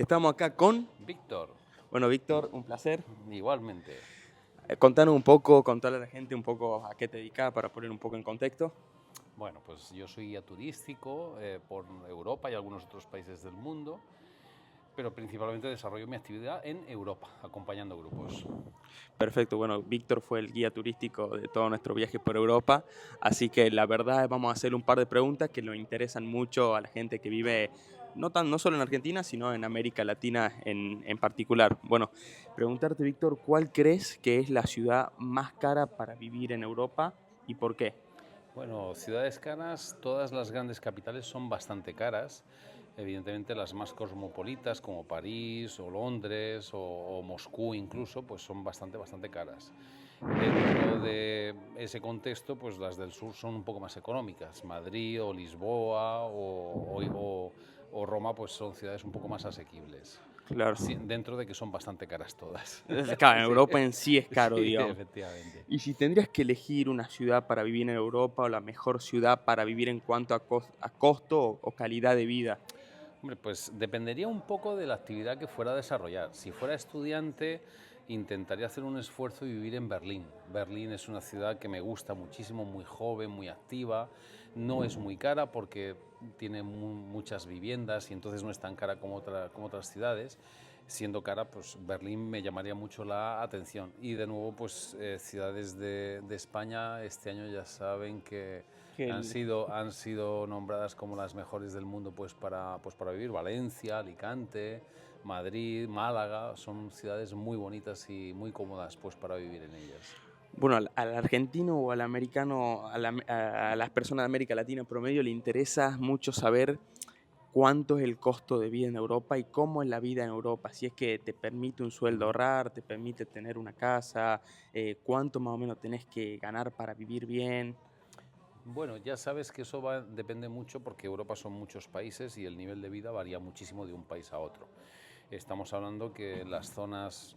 Estamos acá con, Víctor, bueno, Víctor, un placer. igualmente. Contanos un poco, contarle a la gente un poco a qué te dedicas para poner un poco en contexto. Bueno, pues yo soy guía turístico por Europa y algunos otros países del mundo, pero principalmente desarrollo mi actividad en Europa, acompañando grupos. Perfecto, bueno, Víctor fue el guía turístico de todo nuestro viaje por Europa, así que la verdad vamos a hacer un par de preguntas que nos interesan mucho a la gente que vive no solo en Argentina, sino en América Latina en particular. Bueno, preguntarte, Víctor, ¿cuál crees que es la ciudad más cara para vivir en Europa y por qué? Bueno, ciudades caras, todas las grandes capitales son bastante caras. Evidentemente las más cosmopolitas como París o Londres o Moscú incluso, pues son bastante caras. Dentro de ese contexto, pues las del sur son un poco más económicas. Madrid o Lisboa o Roma, pues son ciudades un poco más asequibles. Claro. Sí, dentro de que son bastante caras todas. Claro, Sí, Europa en sí es caro, sí, digamos. efectivamente. Y si tendrías que elegir una ciudad para vivir en Europa o la mejor ciudad para vivir en cuanto a costo o calidad de vida. Hombre, pues dependería un poco de la actividad que fuera a desarrollar. Si fuera estudiante, intentaría hacer un esfuerzo y vivir en Berlín. Berlín es una ciudad que me gusta muchísimo, muy joven, muy activa. No es muy cara porque tiene muchas viviendas y entonces no es tan cara como otras ciudades. Siendo cara, pues Berlín me llamaría mucho la atención. Y de nuevo, pues ciudades de España este año ya saben que Que el- han sido nombradas como las mejores del mundo pues para vivir. Valencia, Alicante, Madrid, Málaga, son ciudades muy bonitas y muy cómodas pues para vivir en ellas. bueno, al argentino o al americano, a las personas de América Latina en promedio le interesa mucho saber cuánto es el costo de vida en Europa y cómo es la vida en Europa. Si es que te permite un sueldo ahorrar, te permite tener una casa, cuánto más o menos tenés que ganar para vivir bien. Bueno, ya sabes que depende mucho porque Europa son muchos países y el nivel de vida varía muchísimo de un país a otro. Estamos hablando que las zonas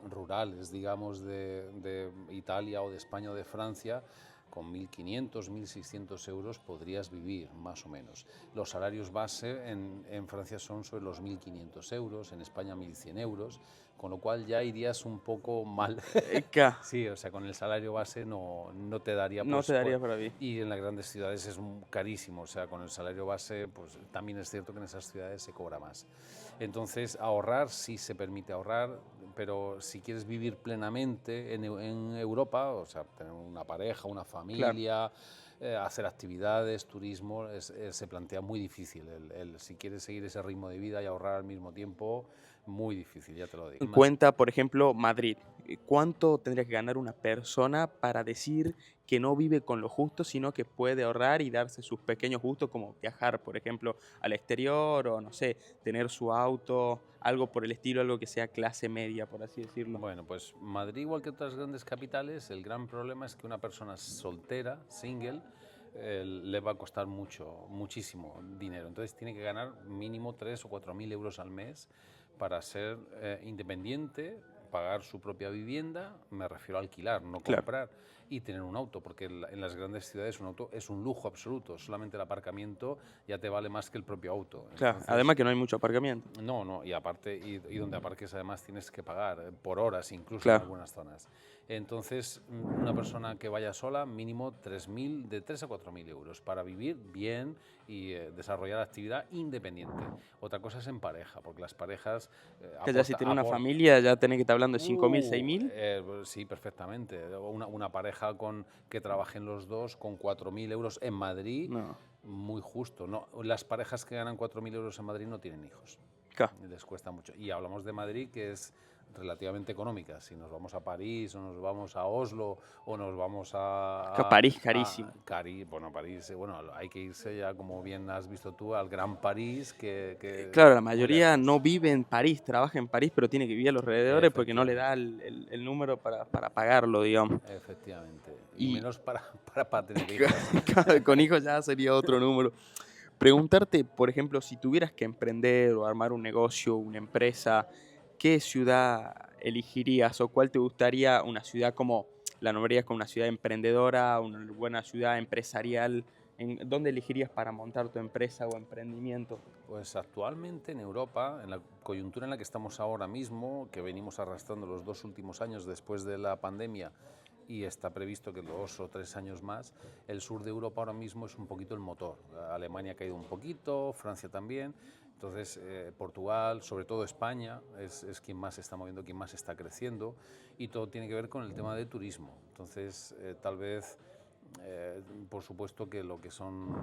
rurales, digamos, de Italia o de España o de Francia, con 1.500, 1.600 euros podrías vivir, más o menos. Los salarios base en Francia son sobre los 1.500 euros, en España 1.100 euros, con lo cual ya irías un poco mal. Ca- Sí, o sea, con el salario base no te daría, no te daría para vivir. y en las grandes ciudades es carísimo, o sea, con el salario base, pues también es cierto que en esas ciudades se cobra más. Entonces, ahorrar sí se permite ahorrar, pero si quieres vivir plenamente en Europa, o sea, tener una pareja, una Claro. familia, hacer actividades, turismo, se plantea muy difícil. Si quieres seguir ese ritmo de vida y ahorrar al mismo tiempo, muy difícil, ya te lo digo. En Más, cuenta, por ejemplo, Madrid. ¿Cuánto tendría que ganar una persona para decir que no vive con lo justo, sino que puede ahorrar y darse sus pequeños gustos, como viajar, por ejemplo, al exterior o, no sé, tener su auto, algo por el estilo, algo que sea clase media, por así decirlo? bueno, pues Madrid, igual que otras grandes capitales, el gran problema es que una persona soltera, single, le va a costar muchísimo dinero. Entonces tiene que ganar mínimo 3 o 4 mil euros al mes para ser independiente, pagar su propia vivienda, me refiero a alquilar, no Claro, comprar, y tener un auto, porque en las grandes ciudades un auto es un lujo absoluto, solamente el aparcamiento ya te vale más que el propio auto. claro. Entonces, Además que no hay mucho aparcamiento. no, y aparte, y donde aparques además tienes que pagar por horas, incluso en Claro. algunas zonas. Entonces, una persona que vaya sola, mínimo 3.000, de 3 a 4.000 euros para vivir bien y desarrollar actividad independiente. Otra cosa es en pareja, porque las parejas Que ya si tiene una familia, ya tenés que estar hablando de 5.000, 6.000. sí, perfectamente. Una pareja que trabajen los dos con 4.000 euros en Madrid, No. muy justo. No, las parejas que ganan 4.000 euros en Madrid no tienen hijos, Claro. les cuesta mucho. Y hablamos de Madrid, que es relativamente económica. Si nos vamos a París o nos vamos a Oslo o nos vamos Que París carísimo. Bueno, París, bueno, hay que irse ya, como bien has visto tú, al Gran París, que Claro, la muy mayoría no lejos. vive en París, trabaja en París, pero tiene que vivir a los alrededores porque no le da Efectivamente, el número para pagarlo, digamos. efectivamente. Y Y menos para tener hijos. con hijos ya sería otro número. Preguntarte, por ejemplo, si tuvieras que emprender o armar un negocio, una empresa, ¿qué ciudad elegirías o cuál te gustaría una ciudad como, la nombrarías como una ciudad emprendedora, una buena ciudad empresarial? ¿Dónde elegirías para montar tu empresa o emprendimiento? Pues actualmente en Europa, en la coyuntura en la que estamos ahora mismo, que venimos arrastrando los 2 últimos años después de la pandemia y está previsto que 2 o 3 años más, el sur de Europa ahora mismo es un poquito el motor. Alemania ha caído un poquito, Francia también, entonces Portugal, sobre todo España, es quien más se está moviendo, quien más está creciendo, y todo tiene que ver con el tema de turismo. Entonces tal vez... por supuesto que lo que son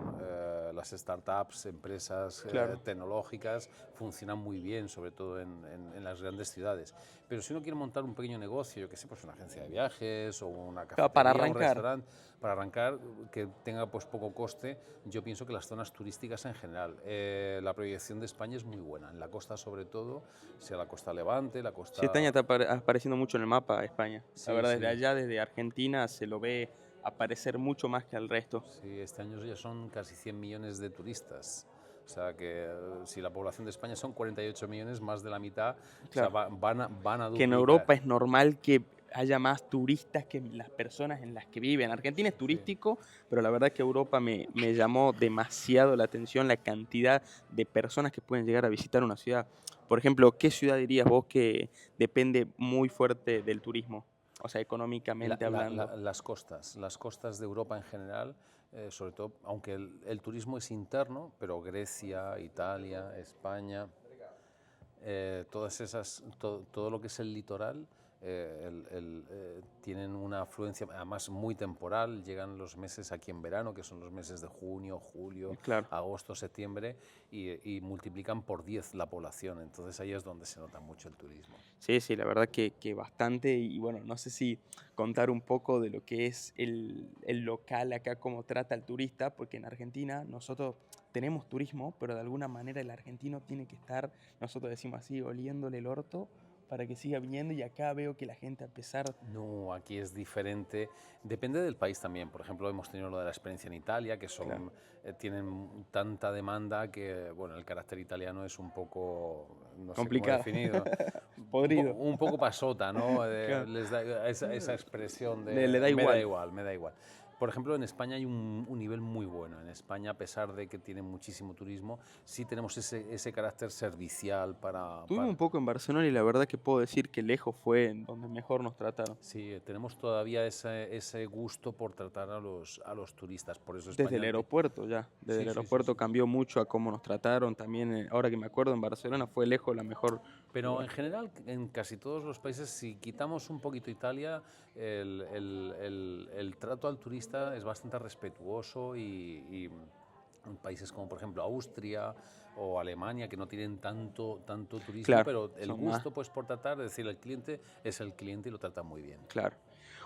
las startups, empresas Claro. tecnológicas, funcionan muy bien, sobre todo en las grandes ciudades. Pero si uno quiere montar un pequeño negocio, yo qué sé, pues una agencia de viajes o una Claro, para cafetería, un arrancar. restaurante, para arrancar, que tenga pues poco coste, yo pienso que las zonas turísticas en general, la proyección de España es muy buena, en la costa sobre todo, sea la costa Levante, la Sí, España costa... está apareciendo mucho en el mapa, España. La Sí, verdad, desde sí. allá, desde Argentina, se lo ve aparecer mucho más que al resto. Sí, este año ya son casi 100 millones de turistas. O sea que si la población de España son 48 millones, más de la mitad, o sea, Claro. van a Que en duplicar. Europa es normal que haya más turistas que las personas en las que viven. Argentina es Sí. turístico, pero la verdad que Europa me llamó demasiado la atención la cantidad de personas que pueden llegar a visitar una ciudad. Por ejemplo, ¿qué ciudad dirías vos que depende muy fuerte del turismo? O sea, económicamente hablando. Las costas de Europa en general, sobre todo, aunque el turismo es interno, pero Grecia, Italia, España, todo lo que es el litoral, tienen una afluencia, además muy temporal, llegan los meses aquí en verano, que son los meses de junio, julio, Claro. agosto, septiembre, y multiplican por 10 la población, entonces ahí es donde se nota mucho el turismo. Sí, sí, la verdad que bastante. Y bueno, no sé si contar un poco de lo que es el local acá, cómo trata al turista, porque en Argentina nosotros tenemos turismo, pero de alguna manera el argentino tiene que estar, nosotros decimos así, oliéndole el orto para que siga viniendo. Y acá veo que la gente, a pesar... No, aquí es diferente. Depende del país también. Por ejemplo, hemos tenido lo de la experiencia en Italia, que Claro, tienen tanta demanda que, bueno, el carácter italiano es un poco, no sé cómo complicado, definirlo, podrido. un poco pasota, ¿no? Claro. Les da esa expresión Le da de me da igual. igual, me da igual. Por ejemplo, en España hay un nivel muy bueno. En España, a pesar de que tiene muchísimo turismo, sí tenemos ese carácter servicial Tuvimos un poco en Barcelona y la verdad que puedo decir que lejos fue en donde mejor nos trataron. Sí, tenemos todavía ese gusto por tratar a los turistas. Por eso Desde el España... aeropuerto ya, desde el Sí, sí, sí, aeropuerto sí. cambió mucho a cómo nos trataron. También, ahora que me acuerdo, en Barcelona fue lejos la mejor Pero en lugar. general, en casi todos los países, si quitamos un poquito Italia, el trato al turista es bastante respetuoso y en países como por ejemplo Austria o Alemania, que no tienen tanto turismo, Claro, pero el son más, gusto pues por tratar, es decir, el cliente es el cliente y lo trata muy bien. claro.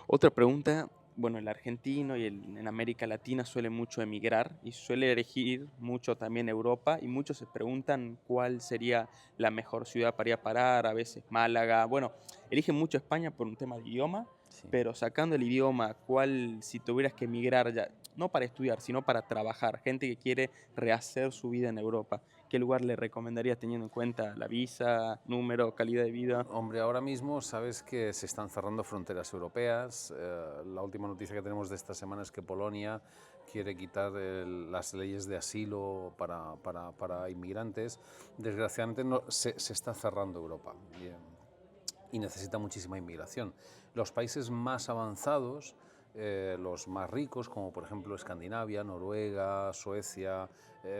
Otra pregunta, bueno, el argentino y en América Latina suele mucho emigrar y suele elegir mucho también Europa, y muchos se preguntan cuál sería la mejor ciudad para ir a parar, a veces Málaga. Bueno, eligen mucho España por un tema de idioma, Sí. pero sacando el idioma, ¿cuál, si tuvieras que emigrar ya, no para estudiar, sino para trabajar, gente que quiere rehacer su vida en Europa, qué lugar le recomendarías teniendo en cuenta la visa, número, calidad de vida? Hombre, ahora mismo sabes que se están cerrando fronteras europeas. La última noticia que tenemos de esta semana es que Polonia quiere quitar las leyes de asilo para inmigrantes. Desgraciadamente se está cerrando Europa y necesita muchísima inmigración. Los países más avanzados, los más ricos, como por ejemplo Escandinavia, Noruega, Suecia,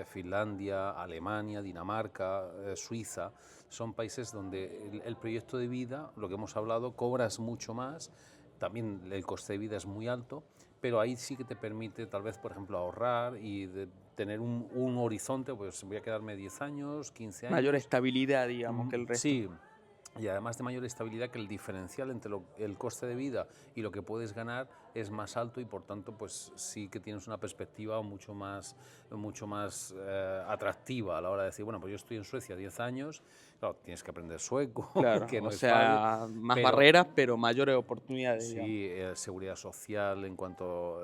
Finlandia, Alemania, Dinamarca, Suiza, son países donde el proyecto de vida, lo que hemos hablado, cobras mucho más, también el coste de vida es muy alto, pero ahí sí que te permite tal vez, por ejemplo, ahorrar y tener un horizonte, pues voy a quedarme 10 años, 15 Mayor años. estabilidad, digamos, que el resto. Sí, y además de mayor estabilidad, que el diferencial entre el coste de vida y lo que puedes ganar es más alto y por tanto pues sí que tienes una perspectiva mucho más atractiva a la hora de decir, bueno, pues yo estoy en Suecia 10 años, claro, tienes que aprender sueco, Claro, que o no es fácil, sea, más pero barreras, pero mayores oportunidades, digamos. sí, seguridad social en cuanto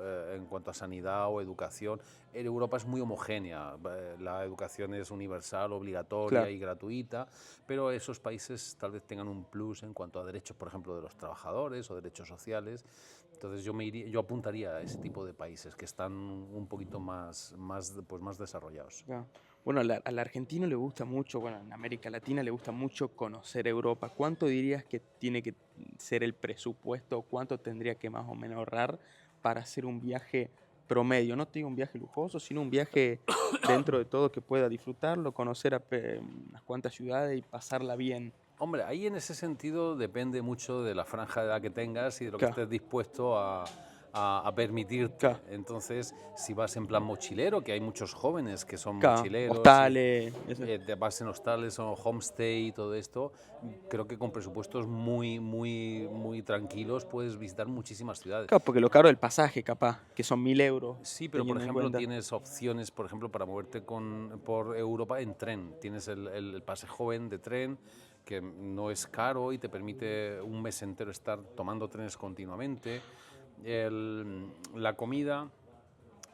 a sanidad o educación en Europa es muy homogénea, la educación es universal, obligatoria Claro. y gratuita, pero esos países tal vez tengan un plus en cuanto a derechos, por ejemplo, de los trabajadores o derechos sociales. Entonces yo apuntaría a ese tipo de países que están un poquito más desarrollados. Ya. Bueno, al argentino le gusta mucho, bueno, en América Latina le gusta mucho conocer Europa. ¿Cuánto dirías que tiene que ser el presupuesto? ¿Cuánto tendría que más o menos ahorrar para hacer un viaje promedio? No te digo un viaje lujoso, sino un viaje dentro de todo que pueda disfrutarlo, conocer unas cuantas ciudades y pasarla bien. Hombre, ahí en ese sentido depende mucho de la franja de edad que tengas y de lo que Claro, estés dispuesto a permitirte. claro, Entonces, si vas en plan mochilero, que hay muchos jóvenes que son claro. mochileros, Hostales, eso. te vas en hostales o homestay y todo esto, creo que con presupuestos muy tranquilos puedes visitar muchísimas ciudades. Claro, porque lo caro del pasaje, capaz, que son 1.000 euros, Sí, pero por teniendo en ejemplo cuenta. tienes opciones, por ejemplo, para moverte por Europa en tren. Tienes el pase joven de tren, que no es caro y te permite un mes entero estar tomando trenes continuamente. La comida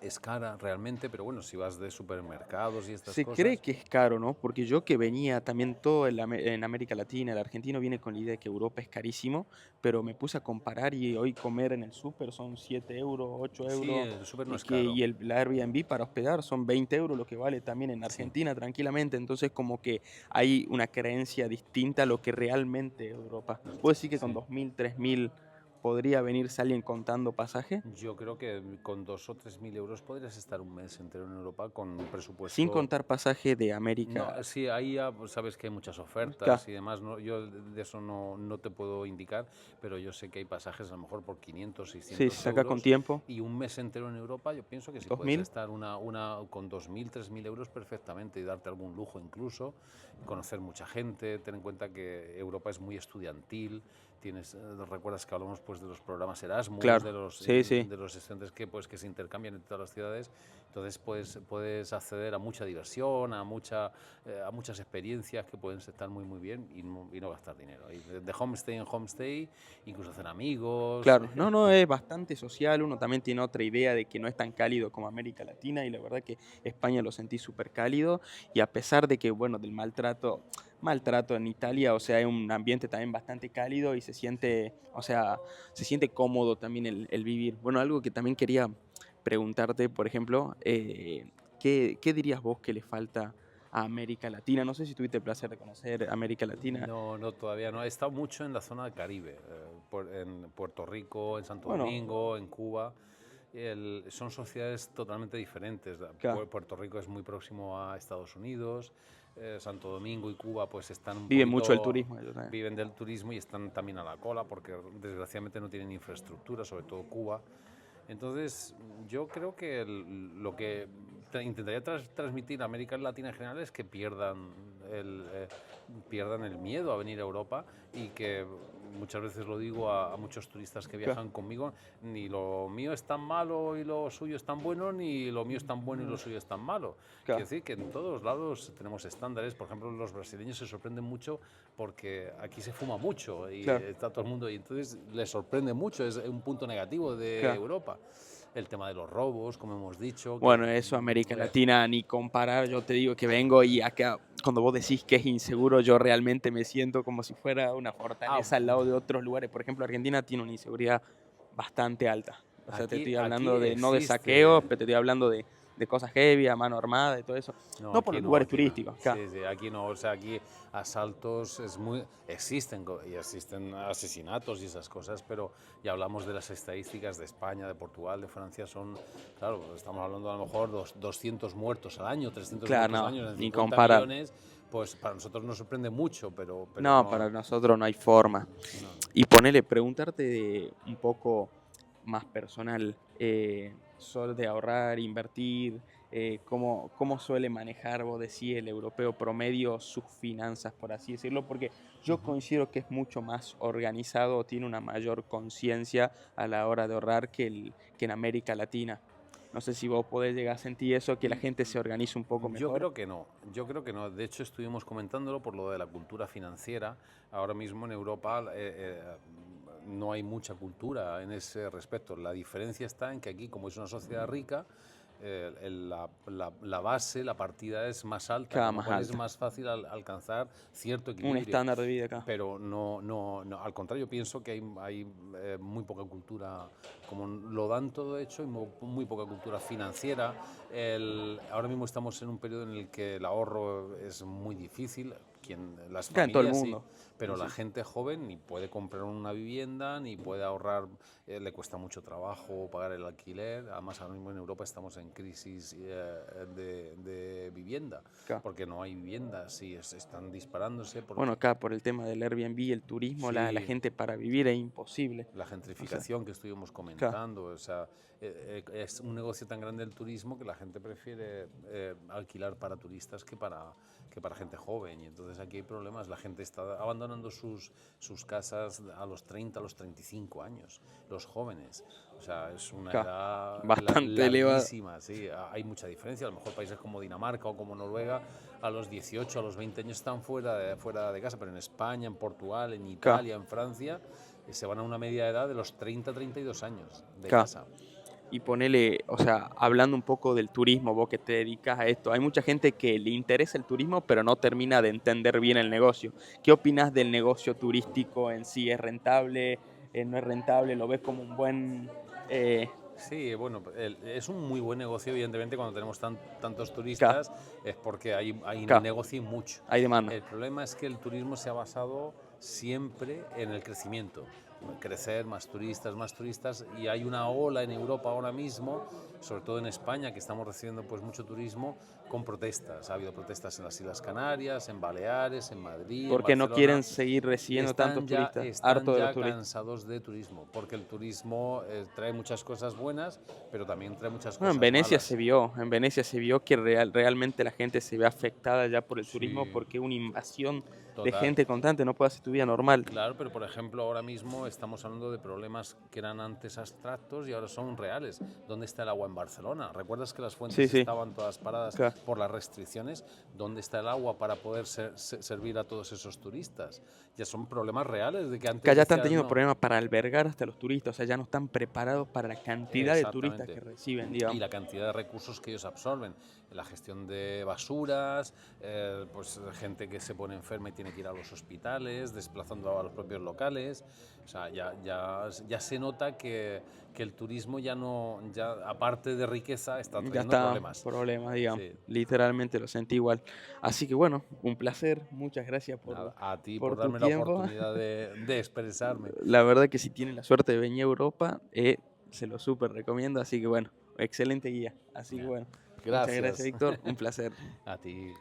es cara realmente, pero bueno, si vas de supermercados y estas Se cree cosas, que es caro, ¿no? Porque yo que venía también todo en América Latina, el argentino viene con la idea de que Europa es carísimo, pero me puse a comparar y hoy comer en el súper son 7 euros, 8 sí, euros, el súper no y, es caro. la Airbnb para hospedar son 20 euros, lo que vale también en Sí. Argentina tranquilamente. Entonces como que hay una creencia distinta a lo que realmente es Europa. ¿Puedo decir que con Sí. 2.000, 3.000 podría venirse alguien contando pasaje? Yo creo que con 2 o 3 mil euros podrías estar un mes entero en Europa con un Sin presupuesto. contar pasaje de No, América. sí, ahí ya pues, sabes que hay muchas ofertas Claro, y demás. Yo de eso no te puedo indicar, pero yo sé que hay pasajes a lo mejor por 500, sí, 600 se saca con euros tiempo. y un mes entero en Europa. Yo pienso que sí puedes 2.000. estar con 2.000, 3.000 euros perfectamente y darte algún lujo incluso, conocer mucha gente. Ten en cuenta que Europa es muy estudiantil. Recuerdas que hablamos pues de los programas Erasmus, Claro, sí, sí. de los estudiantes que se intercambian entre todas las ciudades. Entonces puedes acceder a mucha diversión, a muchas experiencias que pueden estar muy bien y no gastar dinero. Y de homestay en homestay, incluso hacer amigos. Claro, no, no, es bastante social, uno también tiene otra idea de que no es tan cálido como América Latina y la verdad que España lo sentí súper cálido y a pesar de que, bueno, del maltrato en Italia, o sea, hay un ambiente también bastante cálido y se Sí. siente, o sea, se siente cómodo también el vivir. Bueno, algo que también quería preguntarte, por ejemplo, ¿qué dirías vos que le falta a América Latina? No sé si tuviste el placer de conocer América Latina. No, no, todavía no. He estado mucho en la zona del Caribe, en Puerto Rico, en Santo Bueno, Domingo, en Cuba. Son sociedades totalmente diferentes. claro, Puerto Rico es muy próximo a Estados Unidos, Santo Domingo y Cuba pues están un vive mucho el poquito, turismo ellos también. viven del turismo y están también a la cola porque desgraciadamente no tienen infraestructura, sobre todo Cuba. Entonces, yo creo que lo que intentaría transmitir a América Latina en general es que pierdan el miedo a venir a Europa y que muchas veces lo digo a muchos turistas que Claro. viajan conmigo, ni lo mío es tan malo y lo suyo es tan bueno, ni lo mío es tan bueno y lo suyo es tan malo. Quiero Claro. decir que en todos lados tenemos estándares. Por ejemplo, los brasileños se sorprenden mucho porque aquí se fuma mucho y Claro, está todo el mundo y entonces les sorprende mucho, es un punto negativo de claro. Europa. El tema de los robos, como hemos dicho, que Bueno, eso, América Latina, ni comparar. Yo te digo que vengo y acá, cuando vos decís que es inseguro, yo realmente me siento como si fuera una ah, fortaleza al lado de otros lugares. Por ejemplo, Argentina tiene una inseguridad bastante alta. O sea, te estoy aquí hablando de, no de saqueos, existe. pero te estoy hablando de cosas heavy, a mano armada y todo eso. No, No por aquí los no, lugares aquí no. turísticos, acá. Sí, sí, aquí no. O sea, aquí asaltos y existen asesinatos y esas cosas, pero ya hablamos de las estadísticas de España, de Portugal, de Francia, claro, estamos hablando a lo mejor 200 muertos al año, 300 Claro, muertos al no, año, en ni 50 comparar. millones, pues para nosotros nos sorprende mucho, pero No, no, para nosotros no hay forma. no. Y ponele, preguntarte un poco más personal, sos de ahorrar, invertir, cómo suele manejar, vos decís, el europeo promedio sus finanzas, por así decirlo, porque yo considero que es mucho más organizado, tiene una mayor conciencia a la hora de ahorrar que en América Latina. No sé si vos podés llegar a sentir eso, que la gente se organiza un poco Yo mejor. creo que no, yo creo que no. De hecho, estuvimos comentándolo por lo de la cultura financiera. Ahora mismo en Europa no hay mucha cultura en ese respecto. La diferencia está en que aquí, como es una sociedad rica, la base, la partida es más alta, Cada con lo más cual es alta. más fácil alcanzar cierto Un equilibrio. estándar de vida acá. Pero no, al contrario, pienso que hay muy poca cultura, como lo dan todo hecho, y muy poca cultura financiera. Ahora mismo estamos en un periodo en el que el ahorro es muy difícil, las Acá en todo el familias sí, mundo. pero Sí, la sí. gente joven ni puede comprar una vivienda, ni puede ahorrar, le cuesta mucho trabajo pagar el alquiler. Además, ahora mismo en Europa estamos en crisis de vivienda, Acá. porque no hay viviendas y están disparándose Bueno, porque acá por el tema del Airbnb, el turismo, la sí, gente para vivir es imposible. la O sea, gentrificación que estuvimos acá. comentando, o sea, es un negocio tan grande el turismo que la gente prefiere alquilar para turistas que para gente joven, y entonces aquí hay problemas. La gente está abandonando sus casas a los 30, a los 35 años, los jóvenes. O sea, es una Acá. edad Bastante elevado. larguísima, sí, hay mucha diferencia. A lo mejor países como Dinamarca o como Noruega, a los 18, a los 20 años están fuera de casa, pero en España, en Portugal, en Acá. Italia, en Francia, se van a una media edad de los 30, 32 años de Acá. casa. Y ponele, o sea, hablando un poco del turismo, vos que te dedicas a esto, hay mucha gente que le interesa el turismo, pero no termina de entender bien el negocio. ¿Qué opinas del negocio turístico en sí? ¿Es rentable? ¿No es rentable? ¿Lo ves como un buen... Sí, bueno, es un muy buen negocio, evidentemente, cuando tenemos tantos Acá, turistas, es porque hay acá, negocio y mucho. hay demanda. El problema es que el turismo se ha basado siempre en el crecimiento, crecer, más turistas, y hay una ola en Europa ahora mismo, sobre todo en España, que estamos recibiendo pues mucho turismo, con protestas. Ha habido protestas en las Islas Canarias, en Baleares, en Madrid, en Porque no Barcelona. quieren seguir recibiendo tantos Están ya, turistas, harto están de los ya turistas. cansados de turismo, porque el turismo trae muchas cosas buenas, pero también trae muchas No, cosas malas. En Venecia se vio que realmente la gente se ve afectada ya por el turismo Sí, porque es una invasión de total. gente constante, no puede hacer tu vida normal. Claro, pero por ejemplo, ahora mismo estamos hablando de problemas que eran antes abstractos y ahora son reales. ¿Dónde está el agua en Barcelona? ¿Recuerdas que las Sí, fuentes sí, estaban todas paradas acá. por las restricciones? ¿Dónde está el agua para poder servir a todos esos turistas? Ya son problemas reales de que Acá antes ya están decías teniendo no. problemas para albergar hasta los turistas, o sea, ya no están preparados para la cantidad de turistas Exactamente. que reciben, Y digamos. la cantidad de recursos que ellos absorben, la gestión de basuras, pues gente que se pone enferma y tiene que ir a los hospitales, desplazando a los propios locales. O sea, ya se nota que el turismo ya no, ya aparte de riqueza, está Ya trayendo está problemas. problemas, digamos. Sí, Literalmente lo sentí igual. Así que bueno, un placer. Muchas gracias nada, a ti por por tu darme la tiempo. oportunidad de expresarme. La verdad que si tienen la suerte de venir a Europa, se lo súper recomiendo. Así que bueno, excelente guía. Así que bueno, muchas gracias, Gracias. Víctor. Un placer. A ti.